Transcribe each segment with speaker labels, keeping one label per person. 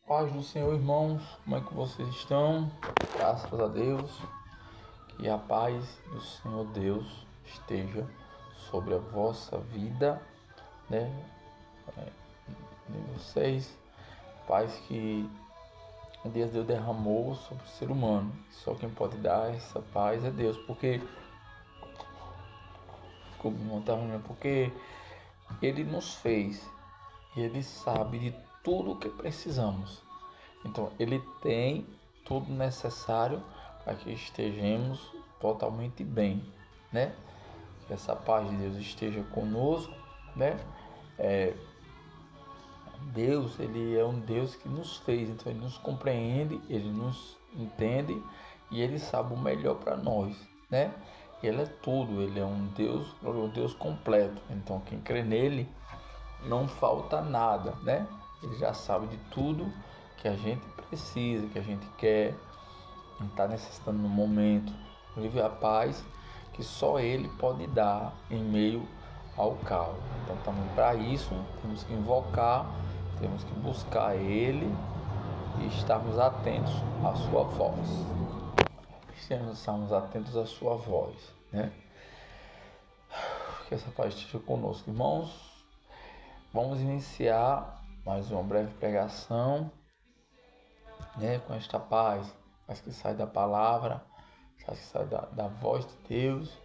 Speaker 1: Paz do Senhor, irmãos, como é que vocês estão? Graças a Deus, que a paz do Senhor Deus esteja sobre a vossa vida, né? De vocês, paz que Deus derramou sobre o ser humano. Só quem pode dar essa paz é Deus, porque Ele nos fez e Ele sabe de tudo o que precisamos. Então, Ele tem tudo necessário para que estejamos totalmente bem, né? Que essa paz de Deus esteja conosco, né? Deus, Ele é um Deus que nos fez, então Ele nos compreende, Ele nos entende e Ele sabe o melhor para nós, né? Ele é tudo, Ele é um Deus completo. Então, quem crê nele, não falta nada, né? Ele já sabe de tudo que a gente precisa, que a gente quer, está necessitando no momento. Vive a paz que só Ele pode dar em meio ao caos. Então, também para isso, temos que invocar, temos que buscar Ele e estarmos atentos à sua voz. Estamos atentos à sua voz, né? Que essa paz esteja conosco, irmãos. Vamos iniciar mais uma breve pregação, né? Com esta paz que sai da palavra, que sai da voz de Deus,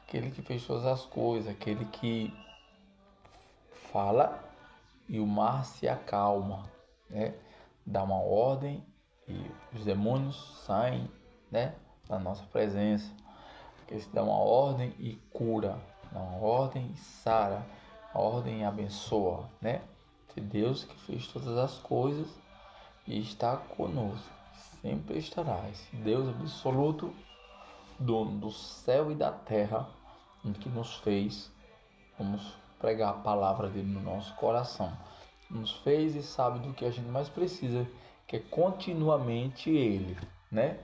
Speaker 1: aquele que fez todas as coisas, aquele que fala e o mar se acalma, né? Dá uma ordem e os demônios saem, né? Da nossa presença. Aquele que dá uma ordem e cura, dá uma ordem e sara, a ordem e abençoa, né? De Deus que fez todas as coisas e está conosco, sempre estará. Esse Deus absoluto, dono do céu e da terra, em que nos fez, vamos pregar a palavra dele no nosso coração. Nos fez e sabe do que a gente mais precisa, que é continuamente ele, né?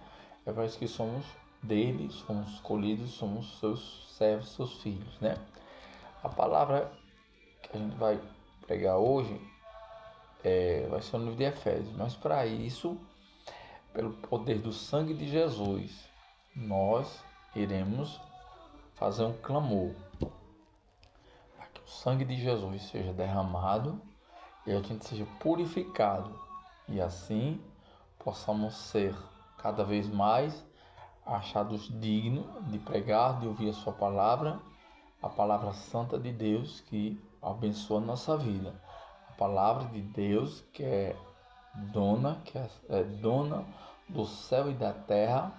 Speaker 1: É para isso que somos dele, somos escolhidos, somos seus servos, seus filhos, né? A palavra que a gente vai pregar hoje vai ser no livro de Efésios, mas para isso, pelo poder do sangue de Jesus, nós iremos fazer um clamor para que o sangue de Jesus seja derramado e a gente seja purificado e assim possamos ser cada vez mais achados dignos de pregar, de ouvir a sua palavra, a palavra santa de Deus que abençoa a nossa vida, a palavra de Deus que é dona do céu e da terra,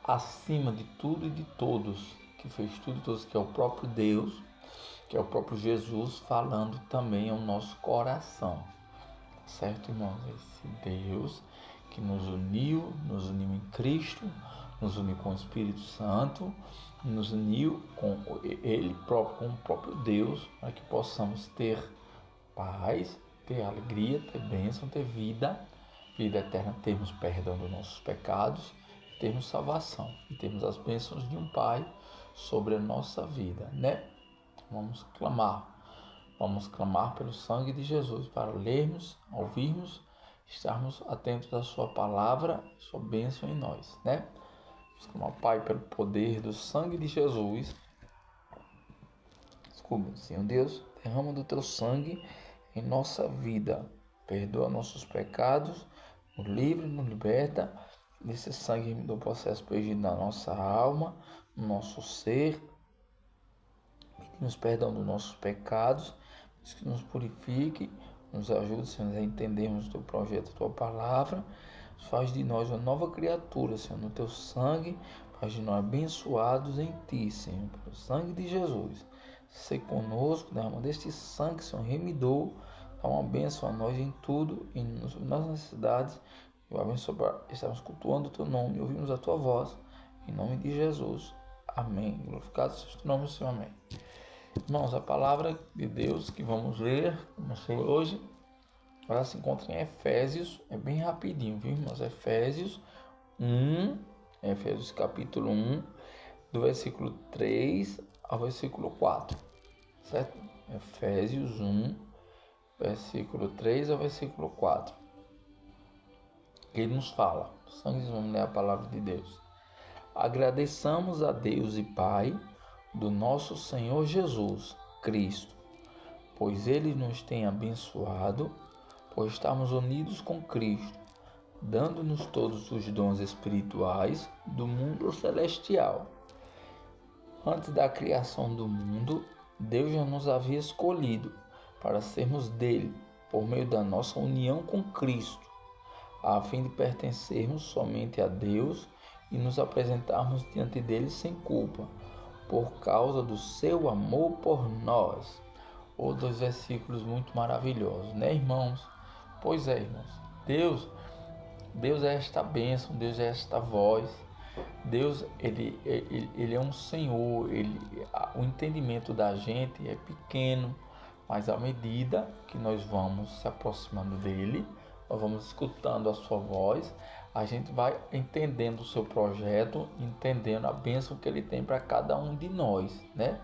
Speaker 1: acima de tudo e de todos, que fez tudo e todos, que é o próprio Deus, que é o próprio Jesus falando também ao nosso coração, certo, irmãos? Esse Deus que nos uniu em Cristo, nos uniu com o Espírito Santo, nos uniu com Ele próprio, com o próprio Deus, para que possamos ter paz, ter alegria, ter bênção, ter vida eterna, termos perdão dos nossos pecados, termos salvação e termos as bênçãos de um Pai sobre a nossa vida, né? Vamos clamar pelo sangue de Jesus para lermos, ouvirmos, estarmos atentos à sua palavra, sua bênção em nós, né? Vamos clamar, Pai, pelo poder do sangue de Jesus. Senhor Deus, derrama do teu sangue em nossa vida, perdoa nossos pecados, nos livra, nos liberta desse sangue do processo perdido na nossa alma, no nosso ser. Pedimos perdão dos nossos pecados, que nos purifique, nos ajude, Senhor, a entendermos o teu projeto, a tua palavra. Faz de nós uma nova criatura, Senhor, no teu sangue. Faz de nós abençoados em ti, Senhor, pelo sangue de Jesus. Sei conosco, derrama deste sangue, Senhor, remidou. Dá uma bênção a nós em tudo, em nossas necessidades. E abençoa, estamos cultuando o teu nome, ouvimos a tua voz. Em nome de Jesus. Amém. Glorificado seja o teu nome, Senhor. Amém. Irmãos, a palavra de Deus que vamos ler hoje, ela se encontra em Efésios, é bem rapidinho, viu, irmãos? Efésios capítulo 1, do versículo 3 ao versículo 4, certo? Efésios 1, versículo 3 ao versículo 4. Ele nos fala, sangue, vamos ler a palavra de Deus. Agradeçamos a Deus e Pai do nosso Senhor Jesus Cristo, pois Ele nos tem abençoado, pois estamos unidos com Cristo, dando-nos todos os dons espirituais do mundo celestial. Antes da criação do mundo, Deus já nos havia escolhido para sermos dele, por meio da nossa união com Cristo, a fim de pertencermos somente a Deus e nos apresentarmos diante dele sem culpa, por causa do seu amor por nós. Ou dois versículos muito maravilhosos, né, irmãos? Pois é, irmãos. Deus é esta bênção, Deus é esta voz. Deus, ele é um Senhor, o entendimento da gente é pequeno, mas à medida que nós vamos se aproximando dele, nós vamos escutando a sua voz, a gente vai entendendo o seu projeto, entendendo a bênção que ele tem para cada um de nós, né?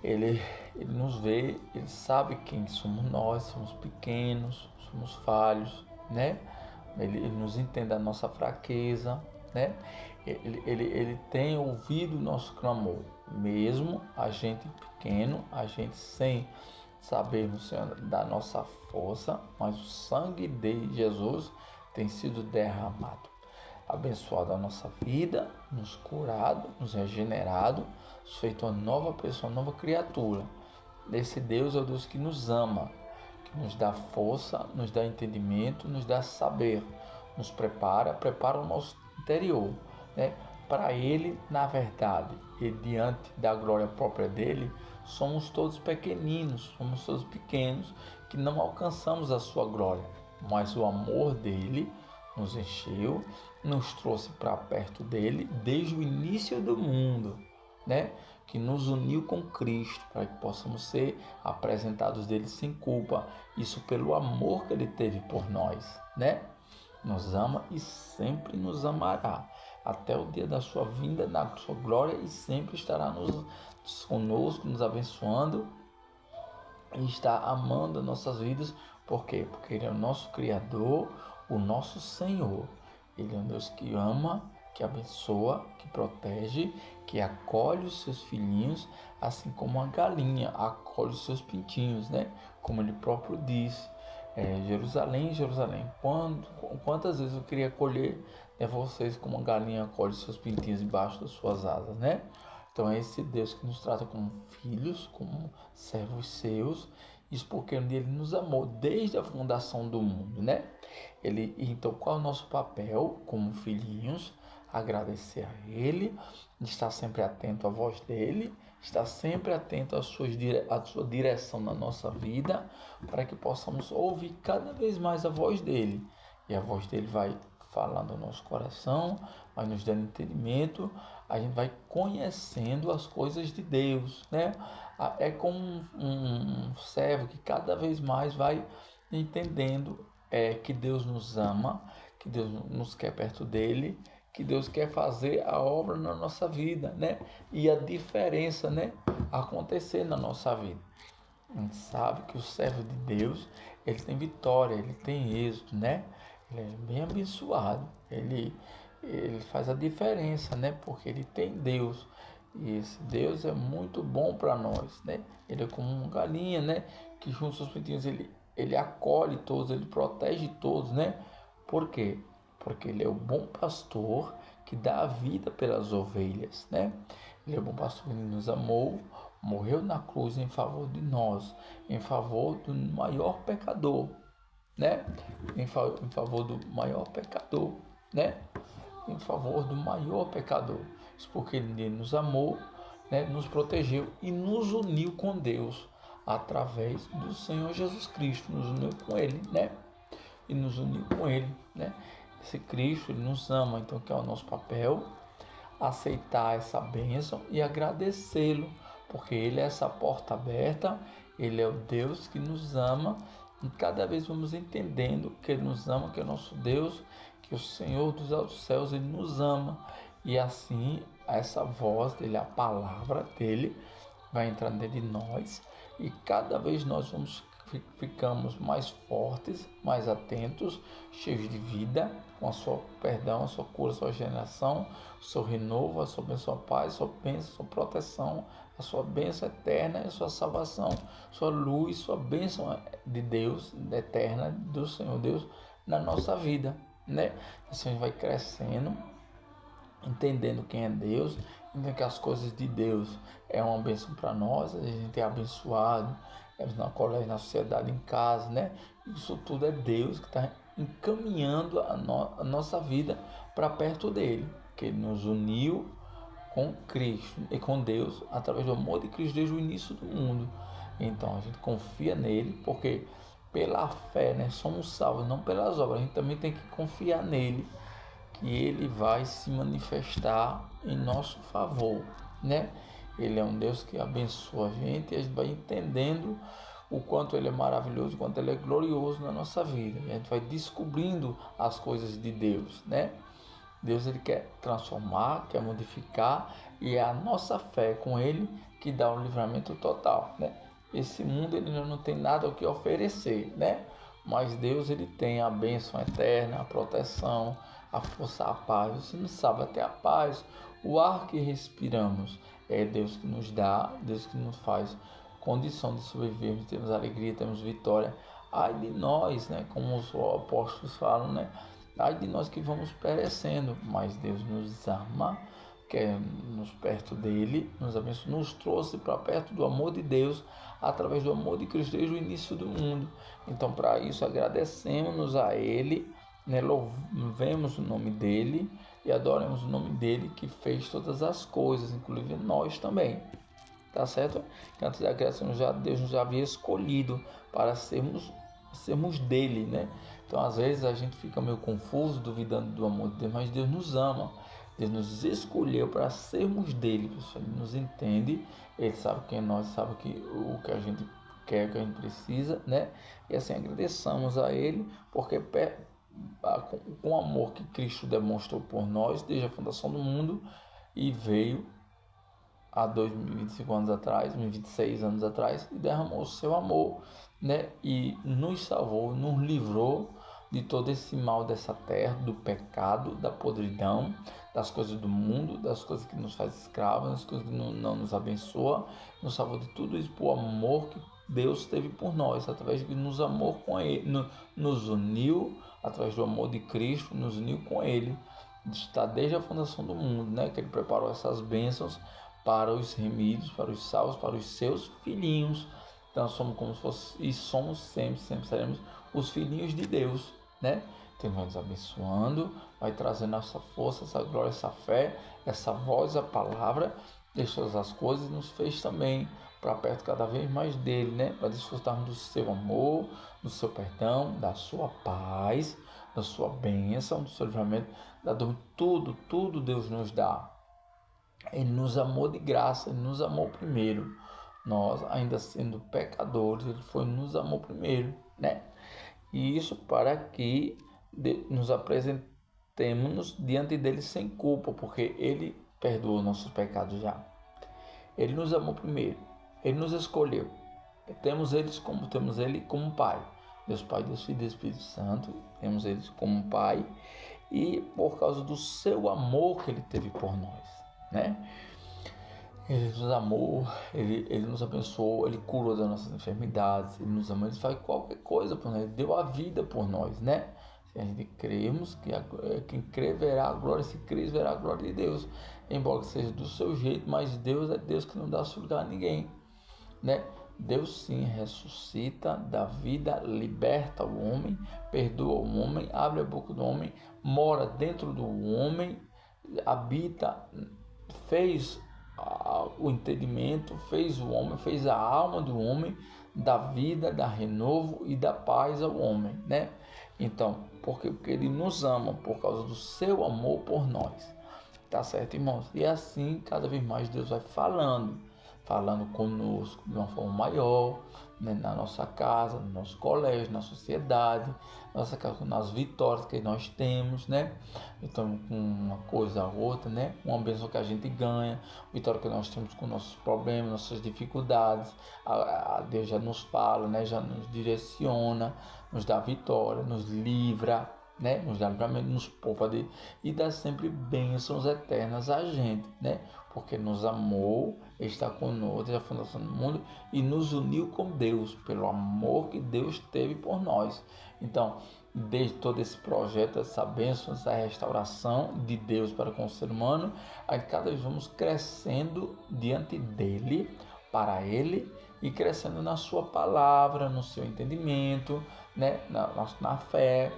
Speaker 1: Ele nos vê, ele sabe quem somos nós, somos pequenos, somos falhos, né? Ele nos entende a nossa fraqueza, né? Ele tem ouvido o nosso clamor, mesmo a gente pequeno, a gente sem sabermos da nossa força, mas o sangue de Jesus tem sido derramado, abençoado a nossa vida, nos curado, nos regenerado, nos feito uma nova pessoa, uma nova criatura. Esse Deus é o Deus que nos ama, que nos dá força, nos dá entendimento, nos dá saber, nos prepara o nosso interior, né? Para Ele, na verdade, e diante da glória própria dele, somos todos pequeninos, somos todos pequenos, que não alcançamos a sua glória, mas o amor dele nos encheu, nos trouxe para perto dele desde o início do mundo, né? Que nos uniu com Cristo, para que possamos ser apresentados dele sem culpa, isso pelo amor que ele teve por nós, né? Nos ama e sempre nos amará, até o dia da sua vinda na sua glória, e sempre estará conosco, nos abençoando e está amando as nossas vidas. Por quê? Porque Ele é o nosso Criador, o nosso Senhor. Ele é um Deus que ama, que abençoa, que protege, que acolhe os seus filhinhos, assim como uma galinha acolhe os seus pintinhos, né? Como Ele próprio disse. Jerusalém, Jerusalém, quantas vezes eu queria acolher vocês como uma galinha acolhe seus pintinhos debaixo das suas asas, né? Então é esse Deus que nos trata como filhos, como servos seus, isso porque um dia Ele nos amou desde a fundação do mundo, né? Então qual é o nosso papel como filhinhos? Agradecer a Ele, estar sempre atento à voz dEle, estar sempre atento à sua direção na nossa vida, para que possamos ouvir cada vez mais a voz dEle. E a voz dEle vai falando ao nosso coração, vai nos dando entendimento, a gente vai conhecendo as coisas de Deus, né? É como um servo que cada vez mais vai entendendo que Deus nos ama, que Deus nos quer perto dEle, que Deus quer fazer a obra na nossa vida, né? E a diferença, né, acontecer na nossa vida. A gente sabe que o servo de Deus, ele tem vitória, ele tem êxito, né? Ele é bem abençoado, ele faz a diferença, né? Porque ele tem Deus, e esse Deus é muito bom para nós, né? Ele é como uma galinha, né? Que junto aos seus pintinhos ele acolhe todos, ele protege todos, né? Por quê? Porque ele é o bom pastor que dá a vida pelas ovelhas, né? Ele é o bom pastor que nos amou, morreu na cruz em favor de nós, em favor do maior pecador, né? Em favor do maior pecador, né? Em favor do maior pecador. Isso porque ele nos amou, né? Nos protegeu e nos uniu com Deus através do Senhor Jesus Cristo. Nos uniu com Ele, né? E nos uniu com Ele, né? Esse Cristo, Ele nos ama, então que é o nosso papel aceitar essa bênção e agradecê-lo, porque Ele é essa porta aberta, Ele é o Deus que nos ama, e cada vez vamos entendendo que Ele nos ama, que é o nosso Deus, que o Senhor dos altos céus, Ele nos ama, e assim essa voz dEle, a palavra dEle, vai entrando dentro de nós, e cada vez nós vamos ficamos mais fortes, mais atentos, cheios de vida, com a sua perdão, a sua cura, a sua regeneração, o seu renovo, a sua bênção, a paz, a sua bênção, a sua proteção, a sua bênção eterna, a sua salvação, sua luz, sua bênção de Deus, eterna, do Senhor Deus, na nossa vida, né? Assim a gente vai crescendo, entendendo quem é Deus, entendendo que as coisas de Deus é uma bênção para nós, a gente é abençoado, na colégio, na sociedade, em casa, né? Isso tudo é Deus que está encaminhando a nossa vida para perto dele, que ele nos uniu com Cristo e com Deus através do amor de Cristo desde o início do mundo. Então a gente confia nele, porque pela fé, né, somos salvos, não pelas obras. A gente também tem que confiar nele, que ele vai se manifestar em nosso favor, né? Ele é um Deus que abençoa a gente e a gente vai entendendo o quanto ele é maravilhoso, o quanto ele é glorioso na nossa vida. E a gente vai descobrindo as coisas de Deus, né? Deus ele quer transformar, quer modificar, e é a nossa fé com ele que dá um livramento total, né? Esse mundo ele não tem nada o que oferecer, né? Mas Deus ele tem a bênção eterna, a proteção, a força, a paz. Você não sabe até a paz, o ar que respiramos é Deus que nos dá, Deus que nos faz condição de sobrevivermos, temos alegria, temos vitória. Ai de nós, né? Como os apóstolos falam, né? Ai de nós que vamos perecendo, mas Deus nos ama, quer nos perto dele, nos abençoe, nos trouxe para perto do amor de Deus, através do amor de Cristo desde o início do mundo. Então, para isso, agradecemos a ele, né? Louvemos o nome dele e adoremos o nome dele que fez todas as coisas, inclusive nós também. Tá certo? Que antes da criação Deus nos havia escolhido para sermos dele, né? Então às vezes a gente fica meio confuso, duvidando do amor de Deus, mas Deus nos ama, Deus nos escolheu para sermos dele, pessoal. Ele nos entende, ele sabe quem é nós, sabe o que a gente quer, o que a gente precisa, né? E assim agradeçamos a ele, porque com o amor que Cristo demonstrou por nós desde a fundação do mundo e veio há 2025 anos atrás, 2026 anos atrás, e derramou o seu amor, né? E nos salvou, nos livrou de todo esse mal dessa terra, do pecado, da podridão, das coisas do mundo, das coisas que nos faz escravos, das coisas que não nos abençoa, nos salvou de tudo isso por amor que Deus teve por nós, através de que nos amou com ele, nos uniu, através do amor de Cristo, nos uniu com ele, está desde a fundação do mundo, né? Que ele preparou essas bênçãos para os remidos, para os salvos, para os seus filhinhos. Então somos como se fosse, e somos sempre seremos os filhinhos de Deus, né? Então vai nos abençoando, vai trazendo essa força, essa glória, essa fé, essa voz, a palavra, deixou as coisas, nos fez também para perto cada vez mais dele, né? Para desfrutarmos do seu amor, do seu perdão, da sua paz, da sua bênção, do seu livramento, da dor, tudo Deus nos dá. Ele nos amou de graça, ele nos amou primeiro. Nós, ainda sendo pecadores, ele nos amou primeiro, né? E isso para que nos apresentemos diante dele sem culpa, porque ele perdoou nossos pecados já. Ele nos amou primeiro, ele nos escolheu. Temos ele como Pai. Deus Pai, Deus Filho e Deus Espírito Santo. Temos ele como Pai. E por causa do seu amor que ele teve por nós, né? Ele nos amou, ele nos abençoou, ele curou das nossas enfermidades, ele nos amou, ele faz qualquer coisa por nós, ele deu a vida por nós, né? Se a gente cremos, que quem crê verá a glória, se crê verá a glória de Deus, embora seja do seu jeito, mas Deus é Deus que não dá lugar a ninguém, né? Deus sim ressuscita, dá vida, liberta o homem, perdoa o homem, abre a boca do homem, mora dentro do homem, habita, fez o entendimento, fez o homem, fez a alma do homem, dá vida, dá renovo e dá paz ao homem, né? Então, porque ele nos ama por causa do seu amor por nós, tá certo, irmãos? E assim, cada vez mais Deus vai falando, falando conosco de uma forma maior, né, na nossa casa, no nosso colégio, na sociedade, nas vitórias que nós temos, né? Então, com uma coisa a outra, né? Uma bênção que a gente ganha, vitória que nós temos com nossos problemas, nossas dificuldades, a Deus já nos fala, né? Já nos direciona, nos dá vitória, nos livra, né? Nos dá livramento, nos poupa e dá sempre bênçãos eternas a gente, né? Porque nos amou, está conosco desde a fundação do mundo e nos uniu com Deus, pelo amor que Deus teve por nós. Então, desde todo esse projeto, essa bênção, essa restauração de Deus para com o ser humano, aí cada vez vamos crescendo diante dele, para ele, e crescendo na sua palavra, no seu entendimento, né? na fé,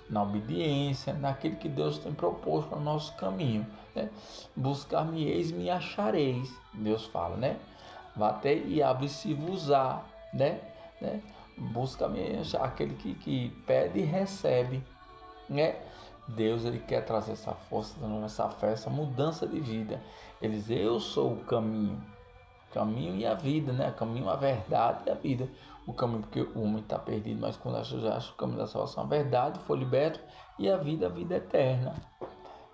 Speaker 1: na obediência, naquilo que Deus tem proposto para o nosso caminho, né? Buscar-me-eis, me achareis, Deus fala, né? Bater e abre-se-vos-á, né? Busca-me, aquele que pede e recebe, né? Deus, ele quer trazer essa força, essa fé, essa mudança de vida. Ele diz: eu sou o caminho e a vida, né? Caminho, a verdade e a vida. O caminho, porque o homem está perdido, mas quando acha o caminho da salvação, a verdade, foi liberto, e a vida eterna.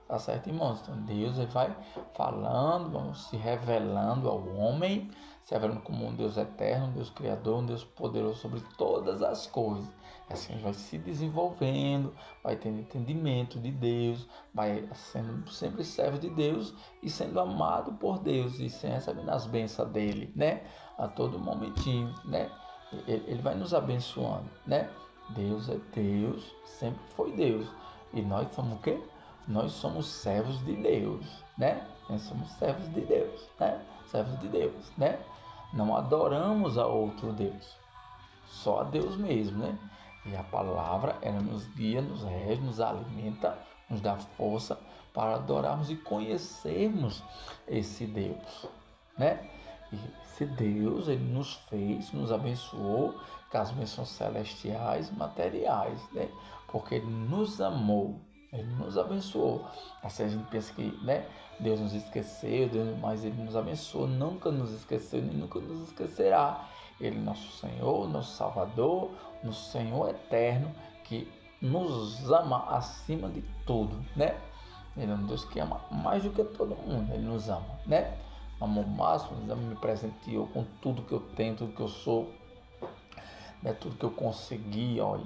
Speaker 1: Tá certo, irmãos? Então Deus, ele vai falando, vamos se revelando ao homem, se revelando como um Deus eterno, um Deus criador, um Deus poderoso sobre todas as coisas. Assim a gente vai se desenvolvendo, vai tendo entendimento de Deus, vai sendo sempre servo de Deus e sendo amado por Deus e recebendo as bênçãos dele, né? A todo momentinho, né? Ele vai nos abençoando, né? Deus é Deus, sempre foi Deus. E nós somos o quê? Nós somos servos de Deus, né? Nós somos servos de Deus, né? Servos de Deus, né? Não adoramos a outro Deus, só a Deus mesmo, né? E a palavra, ela nos guia, nos rege, nos alimenta, nos dá força para adorarmos e conhecermos esse Deus, né? E esse Deus, ele nos fez, nos abençoou com as bênçãos celestiais, materiais, né? Porque ele nos amou. Ele nos abençoou. Assim a gente pensa que, né, Deus nos esqueceu, mas Ele nos abençoou, nunca nos esqueceu, nem nunca nos esquecerá. Ele é nosso Senhor, nosso Salvador, nosso Senhor eterno, que nos ama acima de tudo, né? Ele é um Deus que ama mais do que todo mundo, Ele nos ama, né? Amou o máximo, me presenteou com tudo que eu tenho, tudo que eu sou, né, tudo que eu consegui, ó,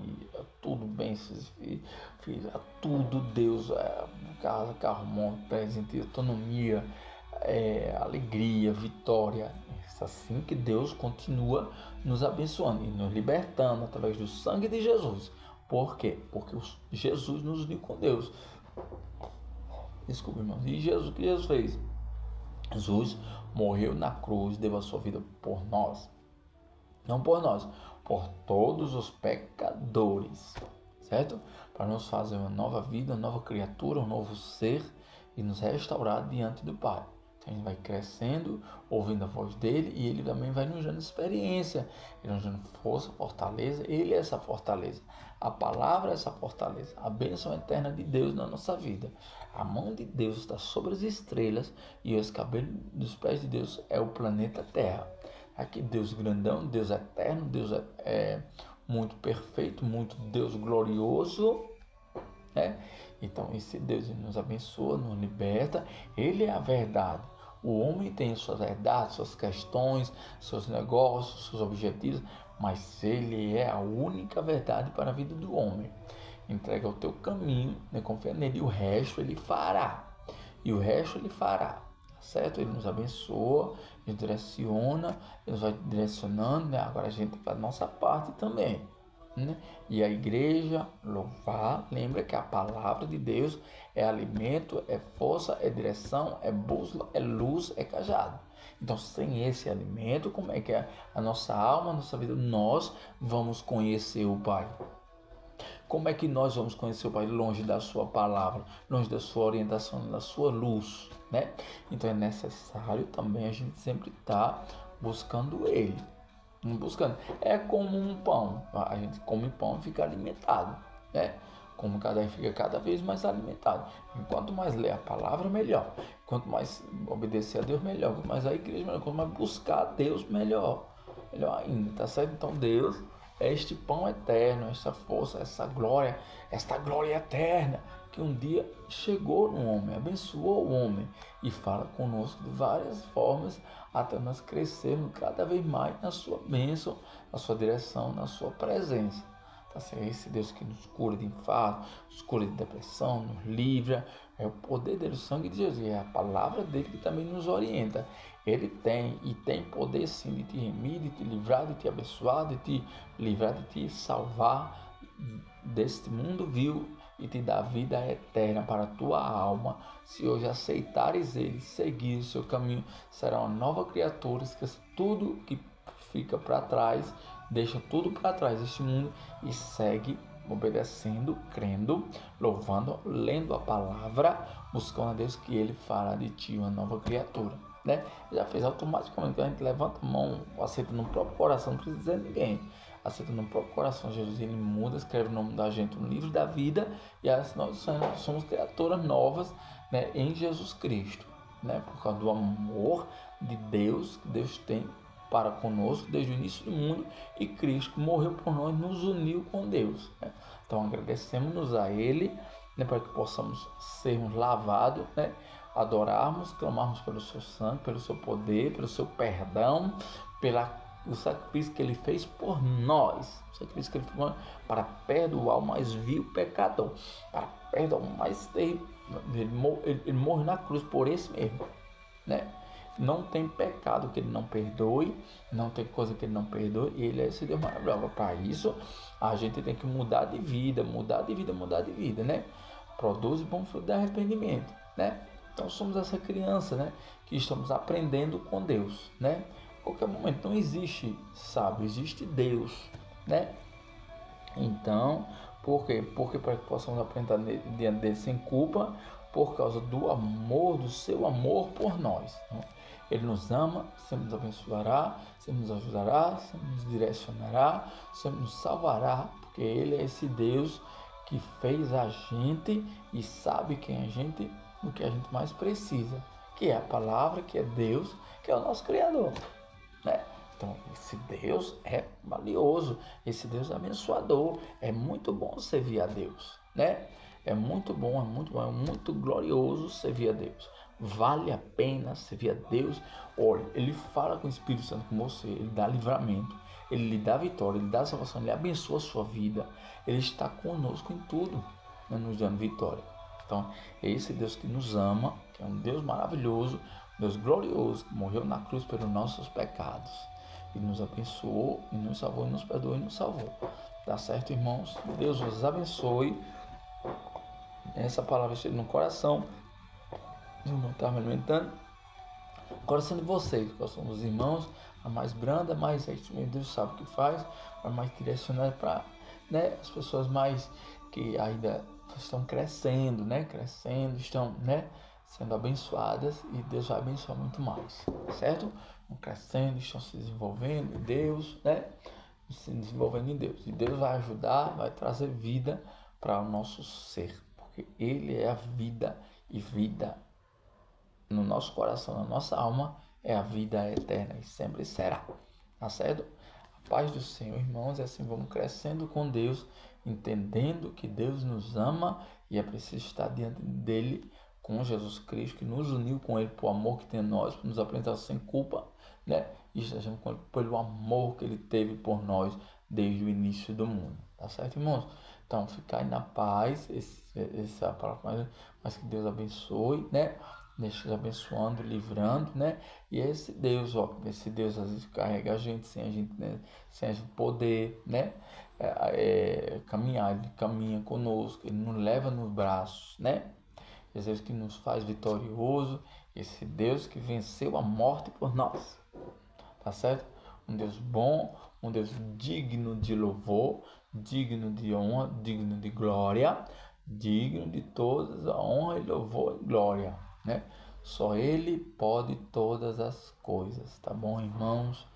Speaker 1: tudo bem, fiz tudo Deus, casa, carro, monte, presente, autonomia, alegria, vitória. É assim que Deus continua nos abençoando e nos libertando através do sangue de Jesus. Por quê? Porque Jesus nos uniu com Deus. Desculpa, irmãos. E Jesus, o que Jesus fez? Jesus morreu na cruz, deu a sua vida por nós. Não por nós, por todos os pecadores, certo? Para nos fazer uma nova vida, uma nova criatura, um novo ser e nos restaurar diante do Pai. Então a gente vai crescendo, ouvindo a voz dele e ele também vai nos dando experiência, ele nos dando força, fortaleza, ele é essa fortaleza. A palavra é essa fortaleza, a bênção eterna de Deus na nossa vida. A mão de Deus está sobre as estrelas e os cabelos dos pés de Deus é o planeta Terra. Aqui Deus grandão, Deus eterno, Deus é muito perfeito, muito Deus glorioso, né? Então esse Deus nos abençoa, nos liberta, Ele é a verdade. O homem tem suas verdades, suas questões, seus negócios, seus objetivos, mas Ele é a única verdade para a vida do homem. Entrega o teu caminho, né? Confia nele, e o resto Ele fará. Certo? Ele nos abençoa, Ele direciona, Ele nos vai direcionando, né? Agora a gente tem que fazer a nossa parte também, né? E a igreja louvar, lembra que a palavra de Deus é alimento, é força, é direção, é bússola, é luz, é cajado. Então, sem esse alimento, como é que é a nossa alma, a nossa vida, nós vamos conhecer o Pai? Como é que nós vamos conhecer o Pai longe da sua palavra, longe da sua orientação, da sua luz, né? Então é necessário também a gente sempre estar buscando Ele. É como um pão, a gente come pão e fica alimentado, né? como cada fica cada vez mais alimentado. Enquanto mais ler a palavra, melhor. Quanto mais obedecer a Deus, melhor. Quanto mais a igreja, melhor. Quanto mais buscar a Deus, melhor. Melhor ainda, tá certo? Então Deus é este pão eterno, essa força, essa glória, esta glória eterna que um dia chegou no homem, abençoou o homem e fala conosco de várias formas até nós crescermos cada vez mais na sua bênção, na sua direção, na sua presença. Tá certo? Esse Deus que nos cura de infarto, nos cura de depressão, nos livra, é o poder dele, o sangue de Jesus, é a palavra dele que também nos orienta. Ele tem poder sim de te remir, de te livrar, de te abençoar, de te livrar, de te salvar deste mundo vil e te dar vida eterna para a tua alma. Se hoje aceitares ele, seguir o seu caminho, será uma nova criatura. Esqueça tudo que fica para trás, deixa tudo para trás deste mundo e segue obedecendo, crendo, louvando, lendo a palavra, buscando a Deus, que ele fará de ti uma nova criatura, né? Já fez automaticamente. A gente levanta a mão, aceita no próprio coração, não precisa dizer ninguém, aceita no próprio coração Jesus, ele muda, escreve o nome da gente no livro da vida, e assim nós somos criaturas novas, né, em Jesus Cristo, né, por causa do amor de Deus que Deus tem para conosco desde o início do mundo, e Cristo que morreu por nós nos uniu com Deus, né? Então agradecemos a Ele, né, para que possamos sermos lavados, né, adorarmos, clamarmos pelo seu sangue, pelo seu poder, pelo seu perdão, o sacrifício que ele fez por nós, o sacrifício que ele fez para perdoar o mais vil pecador, para perdoar o mais terrível. Ele morreu na cruz por esse mesmo, né? Não tem pecado que ele não perdoe, não tem coisa que ele não perdoe, e ele é esse Deus maravilhoso. Para isso, a gente tem que mudar de vida, né? Produz bom fruto de arrependimento, né? Então somos essa criança, né, que estamos aprendendo com Deus, né? A qualquer momento não existe sábio, existe Deus, né? Então, por quê? Porque para que possamos aprender diante dele sem culpa, por causa do amor, do seu amor por nós, né? Ele nos ama, sempre nos abençoará, sempre nos ajudará, sempre nos direcionará, sempre nos salvará, porque ele é esse Deus que fez a gente e sabe quem a gente, o que a gente mais precisa, que é a palavra, que é Deus, que é o nosso Criador, né? Então, esse Deus é valioso, esse Deus é abençoador, é muito bom servir a Deus, né? É muito bom, é muito glorioso servir a Deus. Vale a pena servir a Deus. Olha, ele fala com o Espírito Santo com você, ele dá livramento, ele lhe dá vitória, ele dá salvação, ele abençoa a sua vida, ele está conosco em tudo, né, nos dando vitória. Então, é esse Deus que nos ama, que é um Deus maravilhoso, um Deus glorioso, que morreu na cruz pelos nossos pecados. E nos abençoou, e nos salvou, e nos perdoou, e nos salvou. Tá certo, irmãos? Deus os abençoe. Essa palavra esteja no coração. Eu não estava me alimentando. O coração de vocês, que são os irmãos, a mais branda, mais Deus sabe o que faz, a mais direcionada para, né, as pessoas mais que ainda estão crescendo, né? Crescendo, estão, né, sendo abençoadas, e Deus vai abençoar muito mais, certo? Estão crescendo, estão se desenvolvendo em Deus, né? Se desenvolvendo em Deus. E Deus vai ajudar, vai trazer vida para o nosso ser, porque Ele é a vida, e vida no nosso coração, na nossa alma, é a vida eterna e sempre será. Tá certo? A paz do Senhor, irmãos, e assim vamos crescendo com Deus, entendendo que Deus nos ama e é preciso estar diante dele com Jesus Cristo, que nos uniu com ele por amor que tem em nós, para nos apresentar sem culpa, né? E estejamos com ele pelo amor que ele teve por nós desde o início do mundo. Tá certo, irmãos? Então, ficai na paz, essa palavra, mas que Deus abençoe, né? Deixa abençoando, livrando, né? E esse Deus, ó, esse Deus às vezes carrega a gente sem a gente, né, sem a gente poder, né? Caminhar, ele caminha conosco, ele nos leva nos braços, né? Esse Deus que nos faz vitorioso, esse Deus que venceu a morte por nós, tá certo? Um Deus bom, um Deus digno de louvor, digno de honra, digno de glória, digno de todas a honra e louvor e glória, né? Só Ele pode todas as coisas, tá bom, irmãos?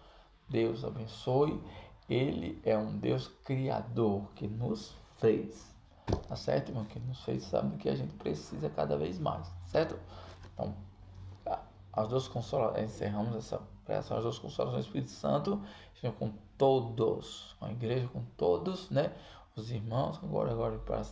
Speaker 1: Deus abençoe. Ele é um Deus criador que nos fez. tá certo, irmão? Que nos fez sabe do que a gente precisa cada vez mais, certo? Então, as duas consolações, encerramos essa pregação, as duas consolações do Espírito Santo, estejam com todos, a igreja com todos, né? Os irmãos, agora e para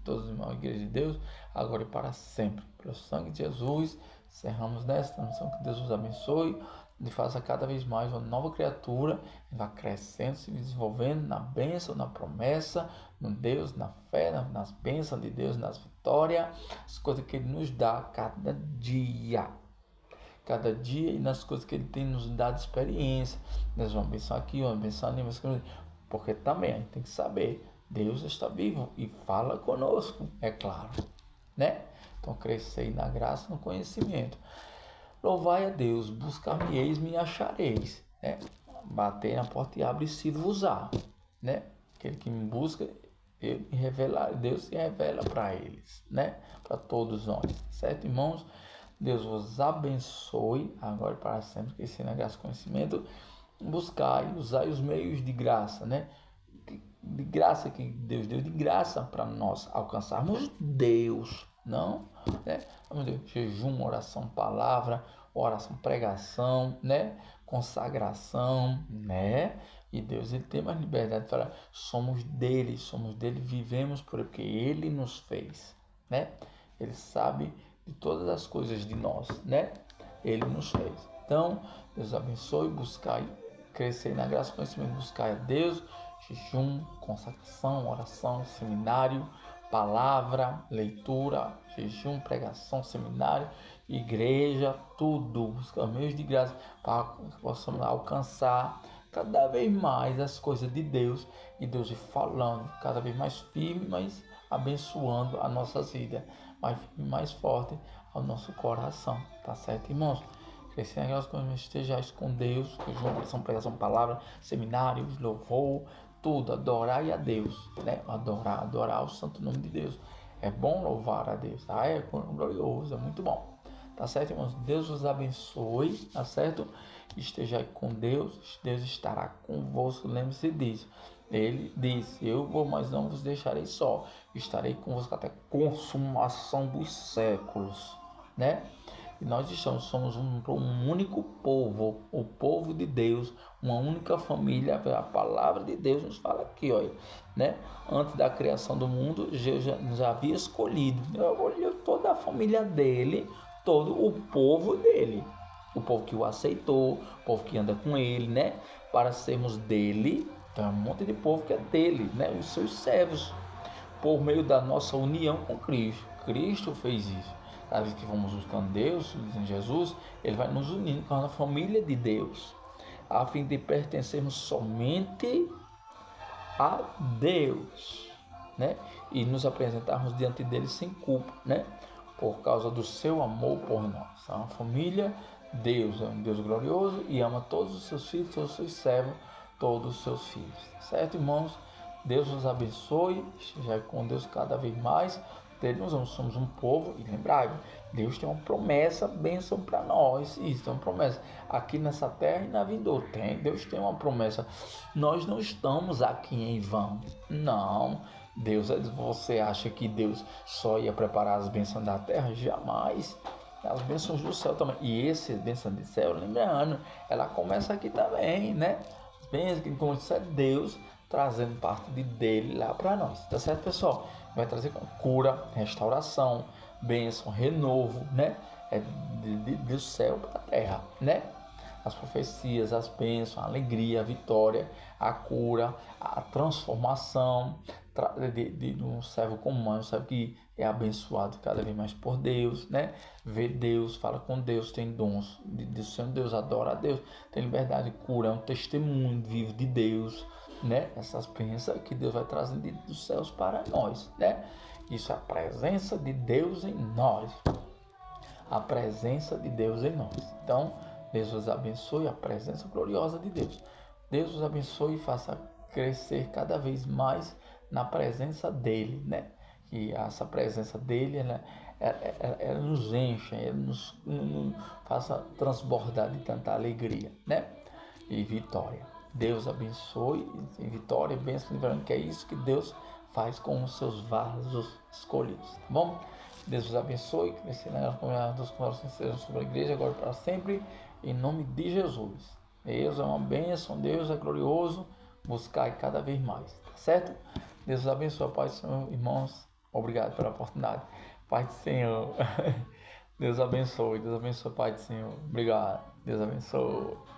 Speaker 1: todos os irmãos, a igreja de Deus, agora e para sempre. Pelo sangue de Jesus, encerramos nesta missão, que Deus os abençoe, e faça cada vez mais uma nova criatura, vá crescendo, se desenvolvendo na bênção, na promessa, no Deus, na fé, nas bênçãos de Deus, nas vitórias, as coisas que Ele nos dá cada dia e nas coisas que Ele tem nos dado experiência. Deus uma benção aqui, uma benção ali, porque também a gente tem que saber, Deus está vivo e fala conosco, é claro, né? Então crescei na graça e no conhecimento. Louvai a Deus, buscar-me-eis, me achareis, né? Bater na porta e abre-se-vos-á, né? Aquele que me busca, Deus se revela para eles, né? Para todos nós, certo, irmãos? Deus vos abençoe, agora e para sempre, que ensina a graça e conhecimento. Buscai, usai os meios de graça, né? De graça que Deus deu, de graça para nós alcançarmos Deus, não, né? Jejum, oração, palavra, oração, pregação, né? Consagração, né? E Deus, Ele tem mais liberdade de falar, somos dele, vivemos porque Ele nos fez, né? Ele sabe de todas as coisas de nós, né? Ele nos fez. Então, Deus abençoe, buscai, crescer na graça e conhecimento, buscai a Deus, jejum, consagração, oração, seminário, palavra, leitura, jejum, pregação, seminário, igreja, tudo, buscar meios de graça para que possamos alcançar cada vez mais as coisas de Deus e Deus falando cada vez mais firme, mais abençoando a nossa vida, mais firme, mais forte ao nosso coração, tá certo, irmãos? Crescer naquelas coisas, estejais com Deus, oração, pregação, palavra, seminários, louvor, tudo, adorar a Deus, né? Adorar o santo nome de Deus. É bom louvar a Deus, tá? É glorioso, é muito bom. Tá certo, irmãos? Deus os abençoe, tá certo? Esteja aí com Deus, Deus estará convosco, lembre-se disso. Ele disse, eu vou, mas não vos deixarei só, estarei convosco até a consumação dos séculos, né? E nós somos um único povo, o povo de Deus, uma única família. A palavra de Deus nos fala aqui, olha, né? Antes da criação do mundo, Deus já havia escolhido, toda a família dele, todo o povo dele, o povo que o aceitou, o povo que anda com ele, né? Para sermos dele, tem um monte de povo que é dele, né? Os seus servos, por meio da nossa união com Cristo. Cristo fez isso. Cada vez que vamos buscando Deus, em Jesus, Ele vai nos unindo com a família de Deus, a fim de pertencermos somente a Deus, né? E nos apresentarmos diante dele sem culpa, né? Por causa do seu amor por nós. É uma família, Deus é um Deus glorioso e ama todos os seus filhos, todos os seus servos, todos os seus filhos. Certo, irmãos? Deus nos abençoe, esteja com Deus cada vez mais. Nós somos um povo, e lembrai, Deus tem uma promessa, bênção para nós. Isso é uma promessa aqui nessa terra e na vindoura. Deus tem uma promessa. Nós não estamos aqui em vão, não. Deus, você acha que Deus só ia preparar as bênçãos da terra? Jamais. As bênçãos do céu também. E essa bênção do céu, lembrando, ela começa aqui também, né? As bênçãos que, como disse, é Deus trazendo parte dele lá para nós. Tá certo, pessoal? Vai trazer cura, restauração, bênção, renovo, né? É do céu para a terra, né? As profecias, as bênçãos, a alegria, a vitória, a cura, a transformação de um servo comum, um servo que é abençoado cada vez mais por Deus, né? Vê Deus, fala com Deus, tem dons de ser Deus, adora a Deus, tem liberdade, cura, é um testemunho vivo de Deus, né? Essas bênçãos que Deus vai trazendo dos céus para nós, né? Isso é a presença de Deus em nós. A presença de Deus em nós. Então, Deus os abençoe, a presença gloriosa de Deus. Deus os abençoe e faça crescer cada vez mais na presença dele, né? Que essa presença dele, ela nos enche, ela nos faça transbordar de tanta alegria, né? E vitória. Deus abençoe e vitória, bênção, que é isso que Deus faz com os seus vasos escolhidos, tá bom? Deus os abençoe, que nesse comunidade dos corações sejam sobre a igreja agora e para sempre, em nome de Jesus. Deus é uma bênção, Deus é glorioso, buscar cada vez mais, tá certo? Deus os abençoe, Pai do Senhor, irmãos, obrigado pela oportunidade. Pai do Senhor, Deus abençoe, Pai do Senhor, obrigado, Deus abençoe.